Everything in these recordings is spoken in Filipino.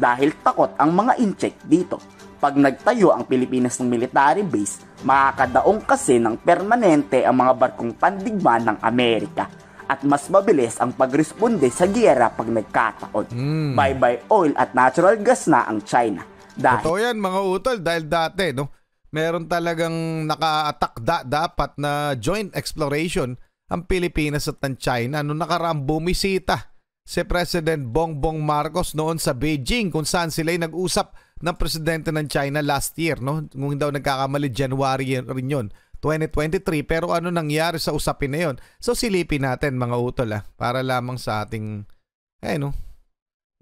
dahil takot ang mga incheck dito. Pag nagtayo ang Pilipinas ng military base, makakadaong kasi ng permanente ang mga barkong pandigma ng Amerika at mas mabilis ang pagresponde sa giyera pag nagkataon. Bye-bye oil at natural gas na ang China. Totoo yan mga utol, dahil dati no, meron talagang naka-attack dapat na joint exploration ang Pilipinas at ang China. Noong nakaraang bumisita si President Bongbong Marcos noon sa Beijing kung saan sila ay nag-usap ng presidente ng China last year, no? Kung daw nagkakamali, January rin yun, 2023. Pero ano nangyari sa usapin na yun? So silipin natin mga utol para lamang sa ating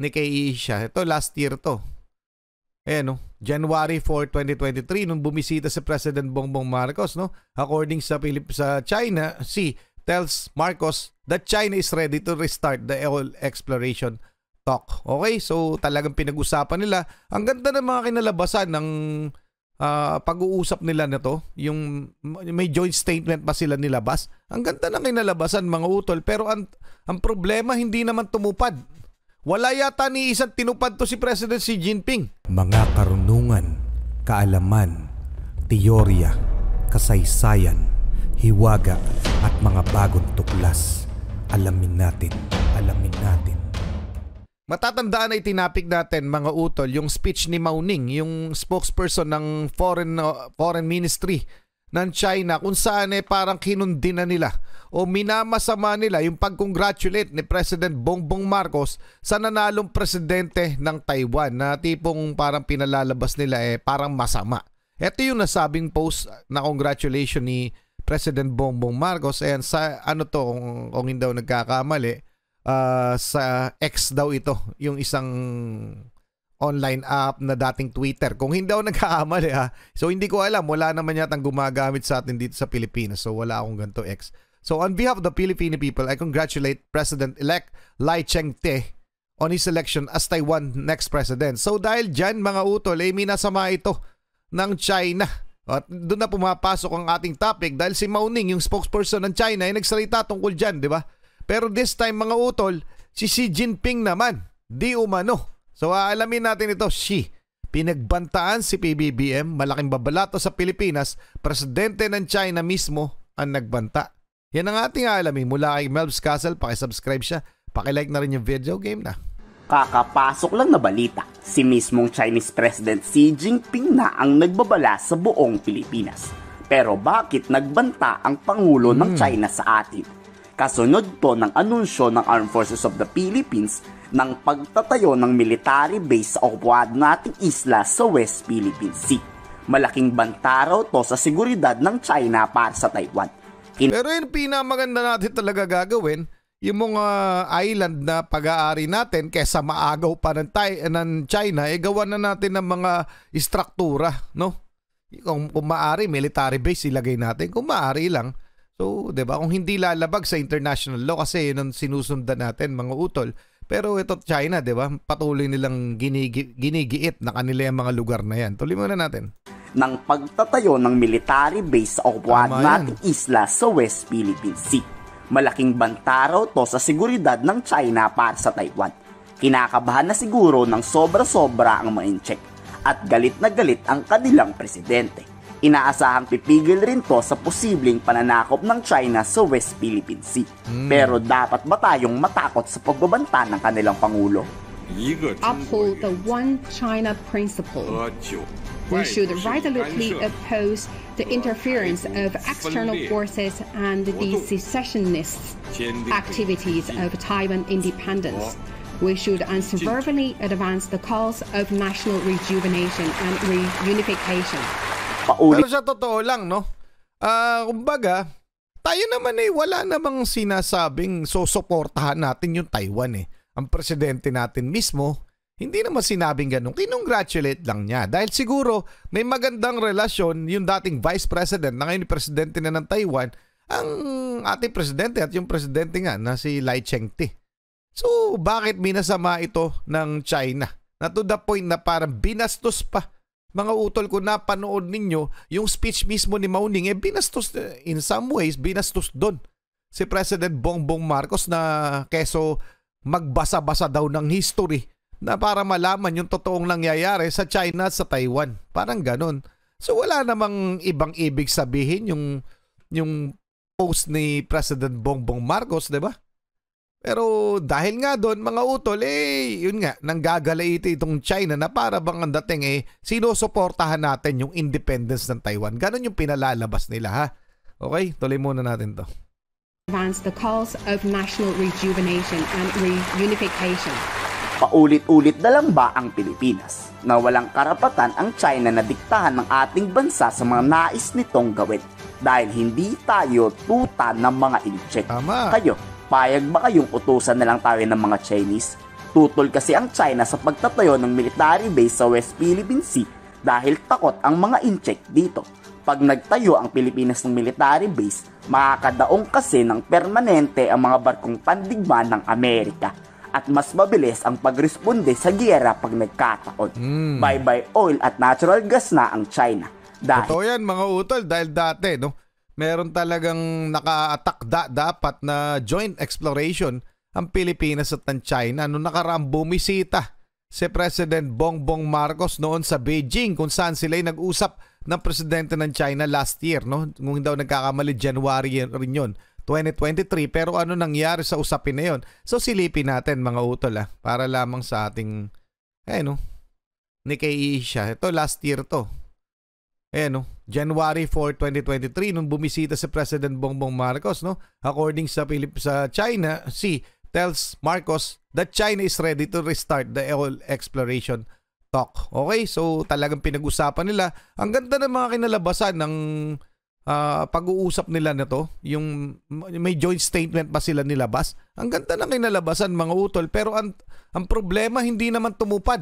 Nikkei siya. Ito last year to. January 4, 2023 nung bumisita si President Bongbong Marcos, no? According sa China, tells Marcos that China is ready to restart the oil exploration talk. Okay, so talagang pinag-usapan nila. Ang ganda ng mga kinalabasan ng pag-uusap nila na to. Yung may joint statement pa sila nilabas. Ang ganda ng kinalabasan mga utol. Pero ang problema hindi naman tumupad. Wala yata ni isang tinupad to si President Xi Jinping. Mga karunungan, kaalaman, teorya, kasaysayan, hiwaga at mga bagong tuklas. Alamin natin. Matatandaan ay tinapik natin mga utol yung speech ni Mao Ning, yung spokesperson ng foreign ministry ng China, kung saan parang kinundi na nila o minamasama nila yung pag-congratulate ni President Bongbong Marcos sa nanalong presidente ng Taiwan, na tipong parang pinalalabas nila parang masama. Ito yung nasabing post na congratulation ni President Bongbong Marcos, and sa kung hindi daw nagkakamali, sa X daw ito, yung isang online app na dating Twitter. Kung hindi ako nagkakamali So hindi ko alam, wala naman yatang gumagamit sa atin dito sa Pilipinas. So wala akong ganito X. So on behalf of the Filipino people, I congratulate President-elect Lai Ching-te on his election as Taiwan next president. So dahil dyan mga utol, minasama ito ng China. At doon na pumapasok ang ating topic dahil si Mao Ning, yung spokesperson ng China, ay nagsalita tungkol dyan, di ba? Pero this time mga utol, si Xi Jinping naman, di umano. So aalamin natin ito, pinagbantaan si PBBM, malaking babalato sa Pilipinas, presidente ng China mismo ang nagbanta. Yan ang ating aalamin mula kay Melvs Castle. Pakisubscribe siya, pakilike na rin yung video, game na. Kakapasok lang na balita, si mismong Chinese President Xi Jinping na ang nagbabala sa buong Pilipinas. Pero bakit nagbanta ang Pangulo ng China sa atin? Kasunod to ng anunsyo ng Armed Forces of the Philippines ng pagtatayo ng military base sa okupado nating isla sa West Philippine Sea. Malaking banta raw to sa seguridad ng China para sa Taiwan. Pero yung pinamaganda natin talaga gagawin, yung mga island na pag-aari natin, kesa maagaw pa ng China, gawa na natin ng mga istruktura, no? Kung maaari, military base ilagay natin. Kung maaari lang. So, 'di ba? Kung hindi lalabag sa international law, kasi yun ang sinusundan natin mga utol. Pero ito China, 'di ba? Patuloy nilang ginigiit na kanila yung mga lugar na yan. Tuloy muna natin. Ng pagtatayo ng military base sa okupado nating isla sa West Philippine Sea. Malaking banta raw to sa seguridad ng China para sa Taiwan. Kinakabahan na siguro ng sobra-sobra ang mga incheck at galit na galit ang kanilang presidente. Inaasahang pipigil rin to sa posibleng pananakop ng China sa West Philippine Sea. Pero dapat ba tayong matakot sa pagbabanta ng kanilang Pangulo? Uphold the One China principle. We should resolutely oppose the interference of external forces and the secessionist activities of Taiwan independence. We should unswervingly advance the cause of national rejuvenation and reunification. Pero sa totoo lang, no? Kumbaga, tayo naman wala namang sinasabing susuportahan natin yung Taiwan Ang presidente natin mismo, hindi naman sinabing ganun. Kinongratulate lang niya. Dahil siguro may magandang relasyon yung dating vice president na ngayon presidente na ng Taiwan, ang ating presidente at yung presidente nga na si Lai Ching-te. So, bakit minasama ito ng China? Na to the point na parang binastos pa. Mga utol, ko napanood ninyo yung speech mismo ni Mao Ning, binastos, in some ways, binastos doon si President Bongbong Marcos na keso magbasa-basa daw ng history na para malaman yung totoong nangyayari sa China at sa Taiwan. Parang ganun. So wala namang ibang ibig sabihin yung post ni President Bongbong Marcos, 'di ba? Pero dahil nga doon, mga utol, yun nga, nanggagalaiti itong China na para bang ang dating sinusuportahan natin yung independence ng Taiwan. Ganon yung pinalalabas nila, ha? Okay, tuloy muna natin to. Advance the cause of national rejuvenation and reunification. Paulit-ulit na lang ba ang Pilipinas na walang karapatan ang China na diktahan ng ating bansa sa mga nais nitong gawin dahil hindi tayo tuta ng mga incheck? Tama. Kayo, payag ba kayong utusan na lang tayo ng mga Chinese? Tutol kasi ang China sa pagtatayo ng military base sa West Philippine Sea dahil takot ang mga incheck dito. Pag nagtayo ang Pilipinas ng military base, makakadaong kasi ng permanente ang mga barkong pandigma ng Amerika at mas mabilis ang pagresponde sa giyera pag nagkataon. Bye-bye oil at natural gas na ang China. Totoo yan, mga utol, dahil dati, no, meron talagang naka-attack dapat na joint exploration ang Pilipinas at ng China. Noong nakaraang bumisita si President Bongbong Marcos noon sa Beijing kung saan sila ay nag-usap ng presidente ng China last year, no? Kung daw nagkakamali, January rin yun, 2023. Pero ano nangyari sa usapin na yun? So silipin natin, mga utol, para lamang sa ating Nikkei siya. Ito last year to. January 4, 2023 nung bumisita si President Bongbong Marcos, no? According sa China, tells Marcos that China is ready to restart the oil exploration talk. Okay, so talagang pinag-usapan nila. Ang ganda ng mga kinalabasan ng pag-uusap nila na to. Yung may joint statement pa sila nilabas. Ang ganda ng kinalabasan, mga utol. Pero ang problema, hindi naman tumupad.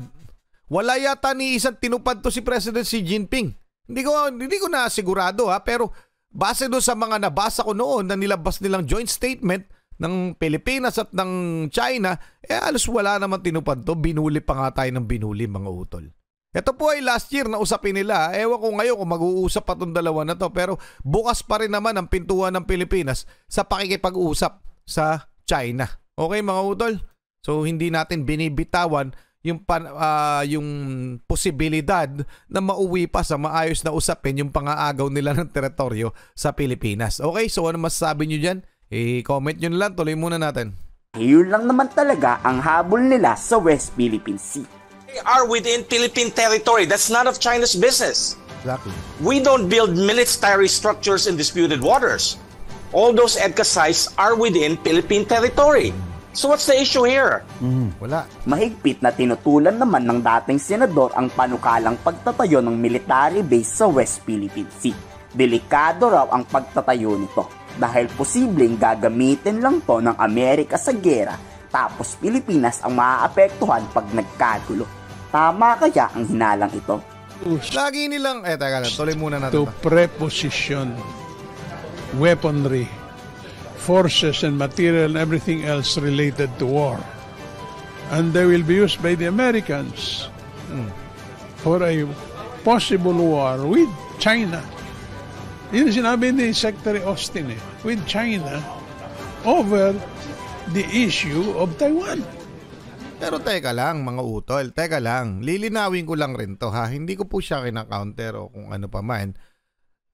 Wala yata ni isang tinupad to si President Xi Jinping. Hindi ko na sigurado, pero base doon sa mga nabasa ko noon na nilabas nilang joint statement ng Pilipinas at ng China, alos wala naman tinupad to. Binuli pa nga tayo ng binuli, mga utol. Ito po ay last year na usapin nila. Ewan ko ngayon kung mag-uusap pa itong dalawa na to, pero bukas pa rin naman ang pintuan ng Pilipinas sa pakikipag-usap sa China. Okay, mga utol? So hindi natin binibitawan yung posibilidad na mauwi pa sa maayos na usapin yung pangaagaw nila ng teritoryo sa Pilipinas. Okay, so ano masasabi nyo dyan? I-comment nyo na lang, tuloy muna natin. Yun lang naman talaga ang habol nila sa West Philippine Sea. They are within Philippine territory. That's none of China's business. Exactly. We don't build military structures in disputed waters. All those EDCA sites are within Philippine territory. So what's the issue here? Wala. Mahigpit na tinutulan naman ng dating senador ang panukalang pagtatayo ng military base sa West Philippine Sea. Delikado raw ang pagtatayo nito dahil posibleng gagamitin lang to ng Amerika sa gera tapos Pilipinas ang maaapektuhan pag nagkagulo. Tama kaya ang hinalang ito? Lagi nilang, teka lang, tuloy muna natin. To preposition weaponry, forces and material and everything else related to war. And they will be used by the Americans for a possible war with China. Yun sinabi ni Secretary Austin with China over the issue of Taiwan. Pero teka lang, mga utol, teka lang. Lilinawin ko lang rin to, ha. Hindi ko po siya kina-counter o kung ano pa man.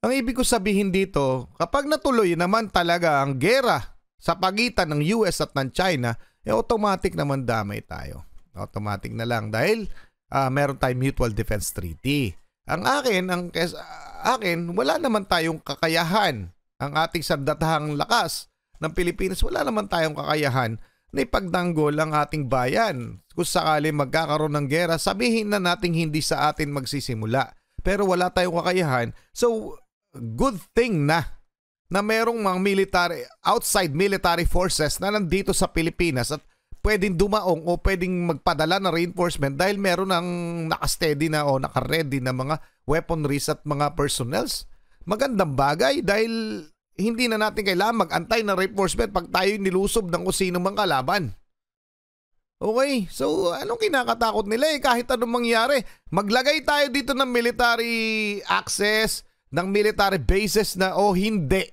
Ang ibig ko sabihin dito, kapag natuloy naman talaga ang gera sa pagitan ng US at ng China, automatic naman damay tayo. Automatic na lang dahil meron tayong Mutual Defense Treaty. Ang akin, wala naman tayong kakayahan. Ang ating sandatahang lakas ng Pilipinas, wala naman tayong kakayahan na ipagtanggol ang ating bayan. Kung sakali magkakaroon ng gera, sabihin na nating hindi sa atin magsisimula. Pero wala tayong kakayahan. So, good thing na merong mga outside military forces na nandito sa Pilipinas at pwedeng dumaong o pwedeng magpadala na reinforcement dahil meron ng nakasteady na o nakaready na mga weaponries at mga personnels. Magandang bagay dahil hindi na natin kailangan mag-antay ng reinforcement pag tayo nilusob ng kung sino mang kalaban. Okay, so anong kinakatakot nila kahit anong mangyari? Maglagay tayo dito ng military access, ng military bases na o hindi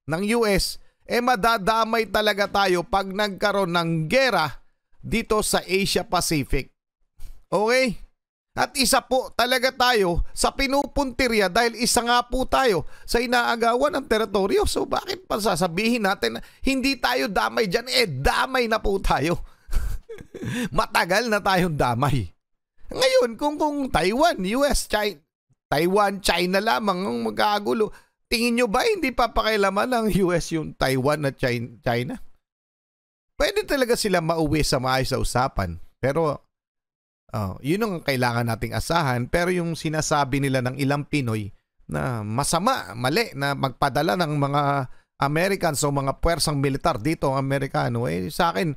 ng US, madadamay talaga tayo pag nagkaroon ng gera dito sa Asia Pacific. Okay? At isa po talaga tayo sa pinupuntirya dahil isa nga po tayo sa inaagawan ng teritoryo. So bakit pa sasabihin natin na hindi tayo damay dyan? Damay na po tayo. Matagal na tayong damay. Ngayon, kung Taiwan, US, China lamang ang magkagulo, tingin nyo ba hindi papakialaman ng US yung Taiwan at China? Pwede talaga sila mauwi sa maayos sa usapan. Pero yun ang kailangan nating asahan. Pero yung sinasabi nila ng ilang Pinoy na masama, mali, na magpadala ng mga Americans o mga puwersang militar dito ang Amerikano, sa akin,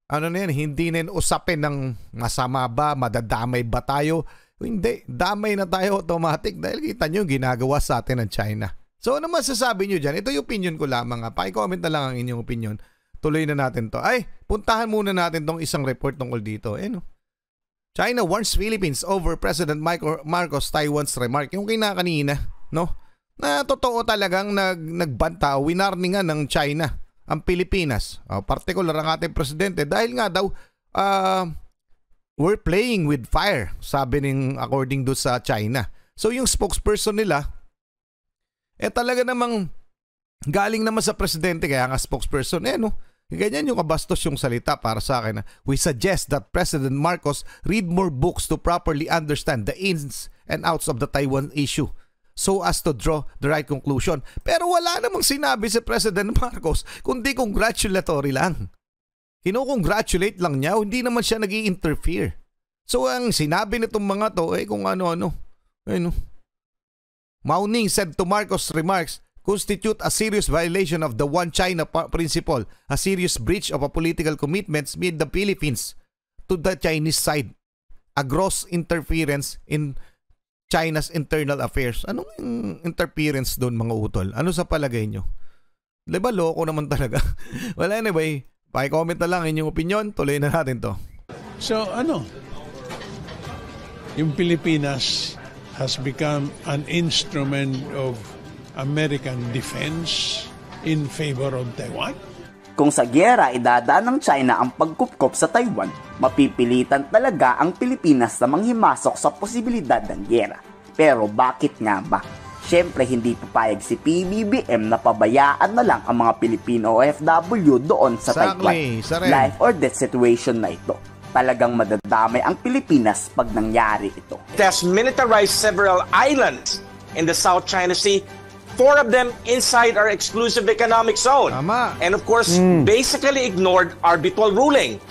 hindi na usapin ng masama ba, madadamay ba tayo? Hindi, damay na tayo automatic dahil kita nyo ginagawa sa atin ng China. So ano masasabi nyo dyan? Ito yung opinion ko lamang. Paki-comment na lang ang inyong opinion. Tuloy na natin to. Puntahan muna natin tong isang report tungkol dito. China warns Philippines over President Marcos Taiwan's remark. Yung kinakanina, no? Na totoo talagang nagbanta, winarningan ng China ang Pilipinas, particular ang ating presidente, dahil nga daw we're playing with fire, sabi according do sa China. So yung spokesperson nila, talaga namang galing naman sa presidente, kaya nga spokesperson, ganyan yung kabastos yung salita para sa akin. We suggest that President Marcos read more books to properly understand the ins and outs of the Taiwan issue, so as to draw the right conclusion. Pero wala namang sinabi si President Marcos, kundi congratulatory lang. Kino-congratulate lang niya, hindi naman siya nag-i-interfere. So ang sinabi nitong mga to, kung ano-ano. Mao Ning said to Marcos' remarks constitute a serious violation of the One China principle, a serious breach of a political commitments made the Philippines to the Chinese side, a gross interference in China's internal affairs. Anong interference doon, mga utol? Ano sa palagay nyo? Diba loko naman talaga? Well, anyway, paki-comment na lang inyong opinion. Tuloy na natin to. So, yung Pilipinas has become an instrument of American defense in favor of Taiwan? Kung sa gyera idadaan ng China ang pagkupkop sa Taiwan, mapipilitan talaga ang Pilipinas na manghimasok sa posibilidad ng gyera. Pero bakit nga ba? Siyempre hindi papayag si PBBM na pabayaan na lang ang mga Pilipino OFW doon sa Taiwan. Life or death situation na ito. Talagang madadamay ang Pilipinas pag nangyari ito. It has militarized several islands in the South China Sea. 4 of them inside our exclusive economic zone. Tama. And of course, basically ignored our Bitol ruling.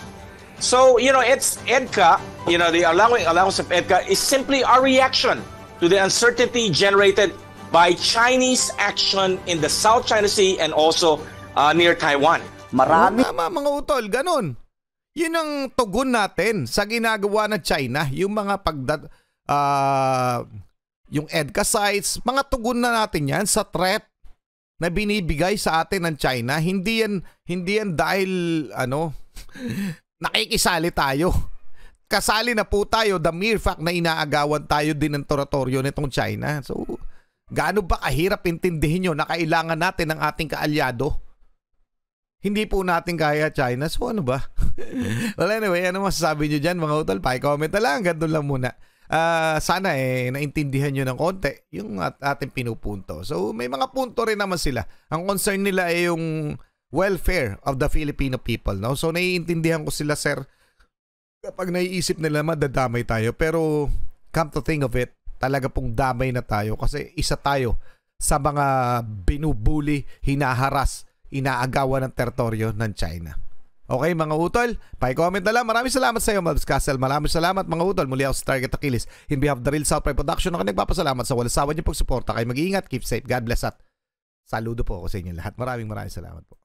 So, it's EDCA, the allowance of EDCA is simply our reaction to the uncertainty generated by Chinese action in the South China Sea and also near Taiwan. Marami. Tama, mga utol, ganun. Yun ang tugon natin sa ginagawa ng China, yung mga yung EDCA sites, mga tugon na natin yan sa threat na binibigay sa atin ng China. Hindi yan dahil nakikisali tayo. Kasali na po tayo, the mere fact na inaagawan tayo din ng teritoryo nitong China. So, gaano ba kahirap intindihin nyo na kailangan natin ng ating kaalyado? Hindi po natin kaya China. So ano ba? Well, anyway, ano masasabi nyo dyan, mga utol? Paki-comment na lang, ganun lang muna. Sana naintindihan nyo ng konti yung ating pinupunto. So may mga punto rin naman sila. Ang concern nila ay yung welfare of the Filipino people, no? So naiintindihan ko sila, sir, kapag naiisip nila madadamay tayo. Pero come to think of it, talaga pong damay na tayo kasi isa tayo sa mga binubuli, hinaharas, inaagawan ng teritoryo ng China. Okay, mga utol, paki-comment na lang. Maraming salamat sa iyo, Malbs Castle. Maraming salamat, mga utol. Muli ako sa Target Achilles. In behalf of the Real South Pride Production, ako nagpapasalamat sa walang sawa niyo pagsuporta. Kayo mag-iingat, keep safe, God bless at saludo po ako sa inyo lahat. Maraming salamat po.